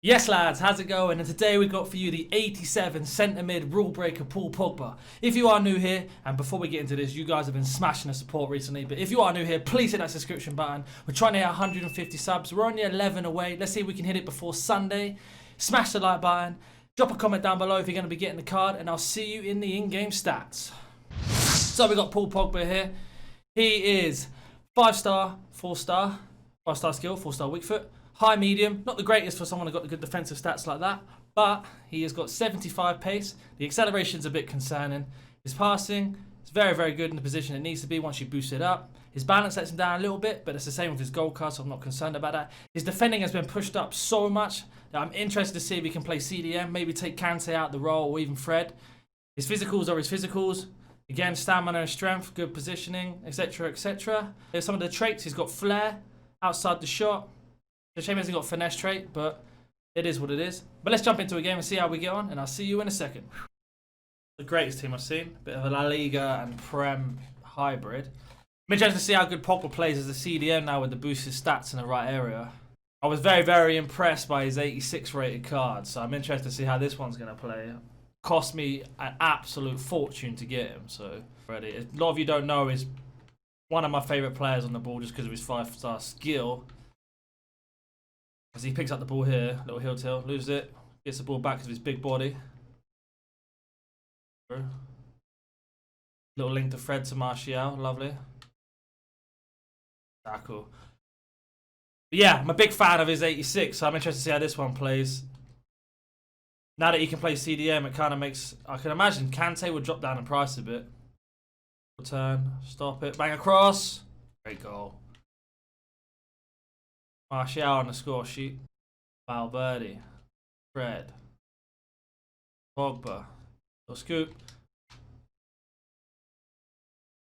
Yes lads, how's it going? And today we've got for you the 87 centre mid rule breaker Paul Pogba. If you are new here, and before we get into this, you guys have been smashing the support recently, but if you are new here, please hit that subscription button. We're trying to hit 150 subs, we're only 11 away. Let's see if we can hit it before Sunday. Smash the like button, drop a comment down below if you're going to be getting the card, and I'll see you in the in-game stats. So we got Paul Pogba here. He is 5-star, 4-star, 5-star skill, 4-star weak foot. High medium, not the greatest for someone who got the good defensive stats like that, but he has got 75 pace. The acceleration's a bit concerning. His passing is very, very good in the position it needs to be once you boost it up. His balance lets him down a little bit, but it's the same with his goal card, so I'm not concerned about that. His defending has been pushed up so much that I'm interested to see if he can play CDM, maybe take Kante out the role, or even Fred. His physicals are his physicals. Again, stamina and strength, good positioning, etc, etc. There's some of the traits. He's got flair outside the shot. The shame he hasn't got finesse trait, but it is what it is. But let's jump into a game and see how we get on, and I'll see you in a second. The greatest team I've seen. Bit of a La Liga and Prem hybrid. I'm interested to see how good Pogba plays as a CDM now with the boosted stats in the right area. I was very, very impressed by his 86 rated card, so I'm interested to see how this one's going to play. Cost me an absolute fortune to get him, so ready. A lot of you don't know, he's one of my favourite players on the ball just because of his 5-star skill. As he picks up the ball here, little heel tail, loses it, gets the ball back because of his big body. Little link to Fred to Martial, lovely. Tackle. But yeah, I'm a big fan of his 86, so I'm interested to see how this one plays. Now that he can play CDM, it kind of makes... I can imagine Kante would drop down in price a bit. Turn, stop it, bang across. Great goal. Martial on the score sheet. Valverde. Fred. Pogba. Little scoop.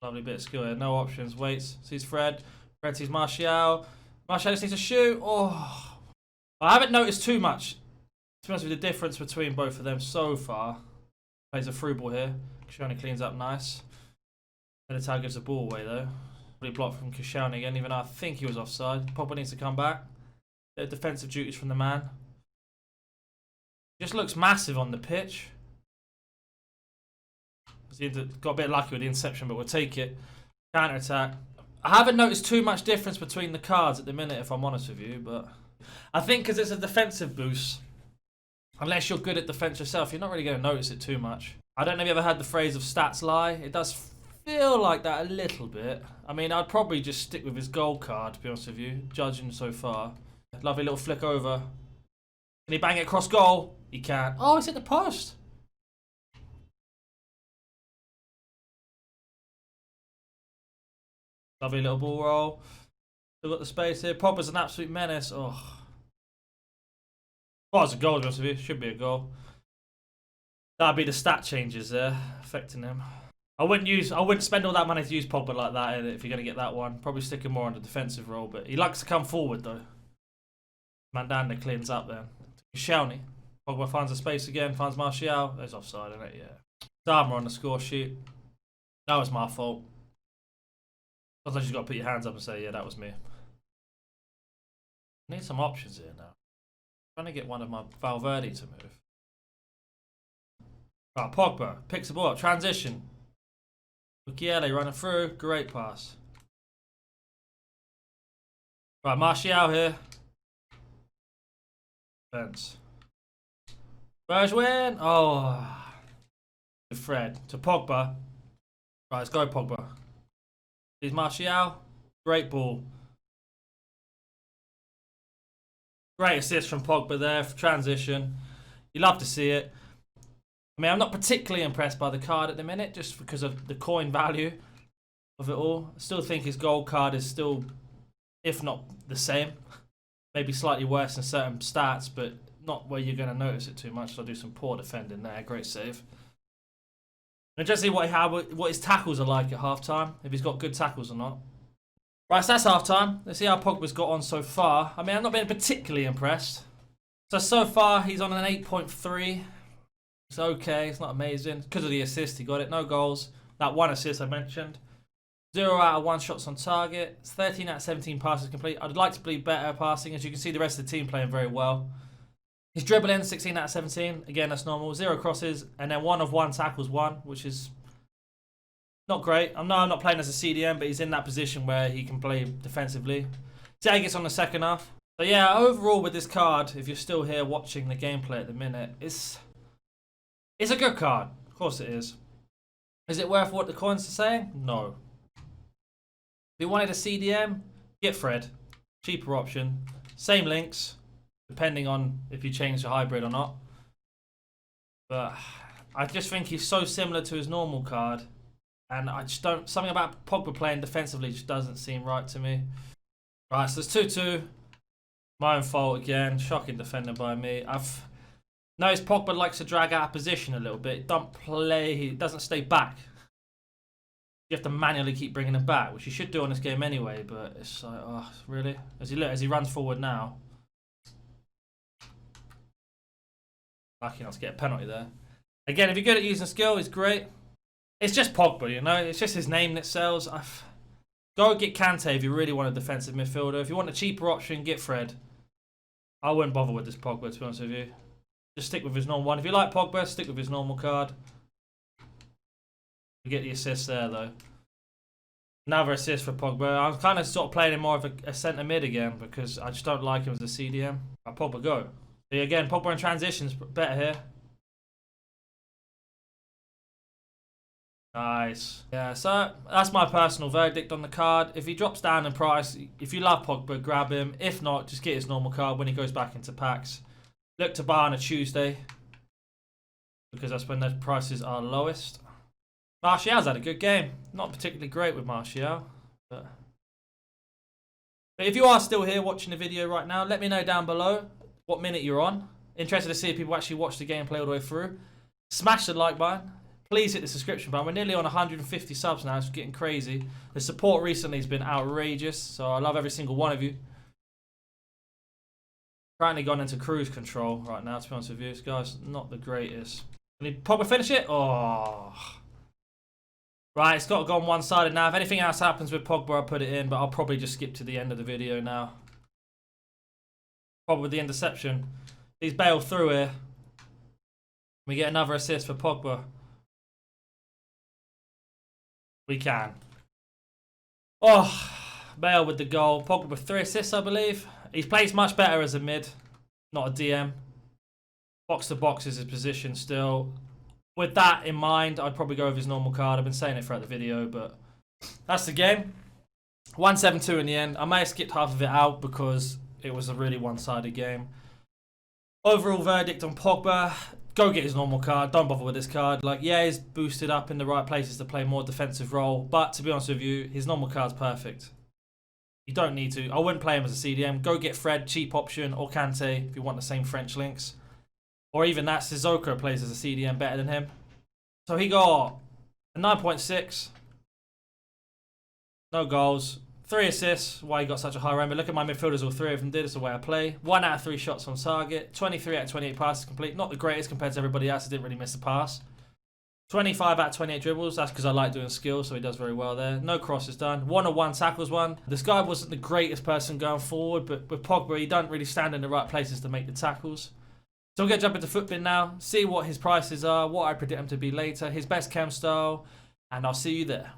Lovely bit of skill here. No options. Waits. Sees Fred. Fred sees Martial. Martial just needs to shoot. Oh. I haven't noticed too much, to be honest with you, the difference between both of them so far. Plays a through ball here. Koscielny cleans up nice. Militao gives the ball away though. Really blocked from Koscielny again, even though I think he was offside. Pogba needs to come back. Bit of defensive duties from the man. Just looks massive on the pitch. Got a bit lucky with the inception, but we'll take it. Counter attack. I haven't noticed too much difference between the cards at the minute, if I'm honest with you, but I think because it's a defensive boost, unless you're good at defense yourself, you're not really going to notice it too much. I don't know if you ever heard the phrase of stats lie. It does feel like that a little bit. I mean, I'd probably just stick with his gold card, to be honest with you, judging so far. Lovely little flick over. Can he bang it across goal? He can. Oh, he's hit the post. Lovely little ball roll. Still got the space here. Pogba's an absolute menace. Oh. Well, it's a goal, to be honest with you. Should be a goal. That'd be the stat changes there, affecting him. I wouldn't spend all that money to use Pogba like that if you're going to get that one. Probably stick him more on the defensive role, but he likes to come forward though. NaNNiK cleans up then. Koscielny. Pogba finds a space again, finds Martial. There's offside, isn't it? Yeah. Dharma on the score sheet. That was my fault. Sometimes you've got to put your hands up and say, yeah, that was me. I need some options here now. I'm trying to get one of my Valverde to move. Right, Pogba picks the ball up. Transition. Mukiele running through. Great pass. Right, Martial here. Defense. Bergwijn. Oh. Fred to Pogba. Right, let's go Pogba. Here's Martial. Great ball. Great assist from Pogba there for transition. You love to see it. I mean, I'm not particularly impressed by the card at the minute, just because of the coin value of it all. I still think his gold card is still, if not the same, maybe slightly worse in certain stats, but not where you're going to notice it too much. So I'll do some poor defending there. Great save. And just see what his tackles are like at half-time, if he's got good tackles or not. Right, so that's half-time. Let's see how Pogba's got on so far. I mean, I'm not being particularly impressed. So far, he's on an 8.3. It's okay, it's not amazing. Because of the assist, he got it. No goals. That one assist I mentioned. 0 out of 1 shots on target. It's 13 out of 17 passes complete. I'd like to be better passing. As you can see, the rest of the team playing very well. His dribbling, 16 out of 17. Again, that's normal. 0 crosses, and then 1 of 1 tackles, 1, which is not great. I'm not playing as a CDM, but he's in that position where he can play defensively. See how he gets on the second half. But yeah, overall with this card, if you're still here watching the gameplay at the minute, it's a good card. Of course it is. Is it worth what the coins are saying? No. If you wanted a CDM, get Fred. Cheaper option. Same links, depending on if you change the hybrid or not. But I just think he's so similar to his normal card. And I just don't... Something about Pogba playing defensively just doesn't seem right to me. Right, so it's 2-2. My own fault again. Shocking defender by me. I've noticed Pogba likes to drag out of position a little bit. Don't play... He doesn't stay back. You have to manually keep bringing him back, which you should do on this game anyway, but it's like, oh, really? As he runs forward now. Lucky not to get a penalty there. Again, if you're good at using skill, he's great. It's just Pogba, you know? It's just his name that sells. Go get Kante if you really want a defensive midfielder. If you want a cheaper option, get Fred. I wouldn't bother with this Pogba, to be honest with you. Just stick with his normal one. If you like Pogba, stick with his normal card. You get the assist there, though. Another assist for Pogba. I'm kind of sort of playing him more of a centre mid again because I just don't like him as a CDM. Pogba, go. So again, Pogba in transitions, better here. Nice. Yeah, so that's my personal verdict on the card. If he drops down in price, if you love Pogba, grab him. If not, just get his normal card when he goes back into packs. Look to buy on a Tuesday because that's when the prices are lowest. Martial's had a good game. Not particularly great with Martial. But if you are still here watching the video right now, let me know down below what minute you're on. Interested to see if people actually watch the gameplay all the way through. Smash the like button. Please hit the subscription button. We're nearly on 150 subs now. It's getting crazy. The support recently has been outrageous. So I love every single one of you. Currently gone into cruise control right now, to be honest with you. This guy's not the greatest. Can he Pogba finish it? Oh... Right, it's got to go on one-sided now. If anything else happens with Pogba, I'll put it in, but I'll probably just skip to the end of the video now. Pogba with the interception. He's bailed through here. We get another assist for Pogba. We can. Oh, Bale with the goal. Pogba with 3 assists, I believe. He plays much better as a mid, not a DM. Box to box is his position still. With that in mind, I'd probably go with his normal card. I've been saying it throughout the video, but that's the game. 1-7-2 in the end. I may have skipped half of it out because it was a really one-sided game. Overall verdict on Pogba, go get his normal card. Don't bother with this card. Like, yeah, he's boosted up in the right places to play more defensive role, but to be honest with you, his normal card's perfect. You don't need to. I wouldn't play him as a CDM. Go get Fred, cheap option, or Kante if you want the same French links. Or even that, Sissoko plays as a CDM better than him. So he got a 9.6. No goals. 3 assists. Why he got such a high rank. But look at my midfielders, all 3 of them did. It's the way I play. 1 out of 3 shots on target. 23 out of 28 passes complete. Not the greatest compared to everybody else. I didn't really miss a pass. 25 out of 28 dribbles. That's because I like doing skills, so he does very well there. No crosses done. 1 of 1 tackles won. This guy wasn't the greatest person going forward, but with Pogba, he doesn't really stand in the right places to make the tackles. So we're going to jump into Footbin now, see what his prices are, what I predict him to be later, his best chem style, and I'll see you there.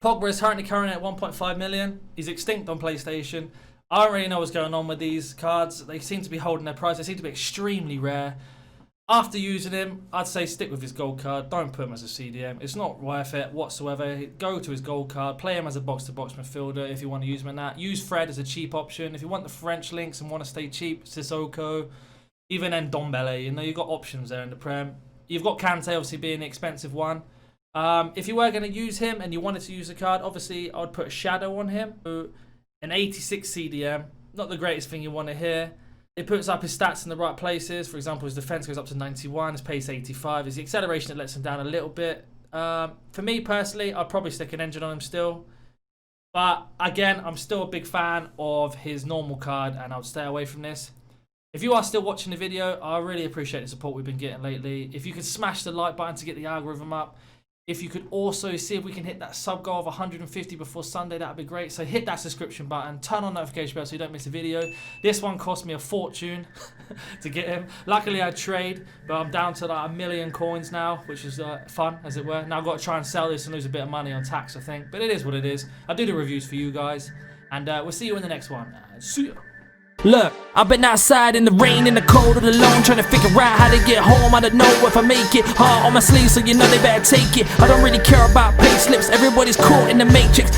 Pogba is currently at 1.5 million. He's extinct on PlayStation. I don't really know what's going on with these cards. They seem to be holding their price. They seem to be extremely rare. After using him, I'd say stick with his gold card. Don't put him as a CDM. It's not worth it whatsoever. Go to his gold card. Play him as a box-to-box midfielder if you want to use him in that. Use Fred as a cheap option. If you want the French links and want to stay cheap, Sissoko. Even Ndombele, you know, you've got options there in the Prem. You've got Kante, obviously, being the expensive one. If you were going to use him and you wanted to use a card, obviously, I would put a shadow on him. An 86 CDM. Not the greatest thing you want to hear. It puts up his stats in the right places. For example, his defense goes up to 91, his pace 85. It's the acceleration that lets him down a little bit. For me, personally, I'd probably stick an engine on him still. But, again, I'm still a big fan of his normal card, and I would stay away from this. If you are still watching the video, I really appreciate the support we've been getting lately. If you could smash the like button to get the algorithm up. If you could also see if we can hit that sub goal of 150 before Sunday, that would be great. So hit that subscription button, turn on notification bell so you don't miss a video. This one cost me a fortune to get him. Luckily I trade, but I'm down to like 1 million coins now, which is fun, as it were. Now I've got to try and sell this and lose a bit of money on tax, I think. But it is what it is. I do the reviews for you guys. And we'll see you in the next one. See ya. Look, I've been outside in the rain, in the cold, all alone, trying to figure out how to get home. I don't know if I make it. Heart on my sleeve, so you know they better take it. I don't really care about pay slips. Everybody's caught in the matrix.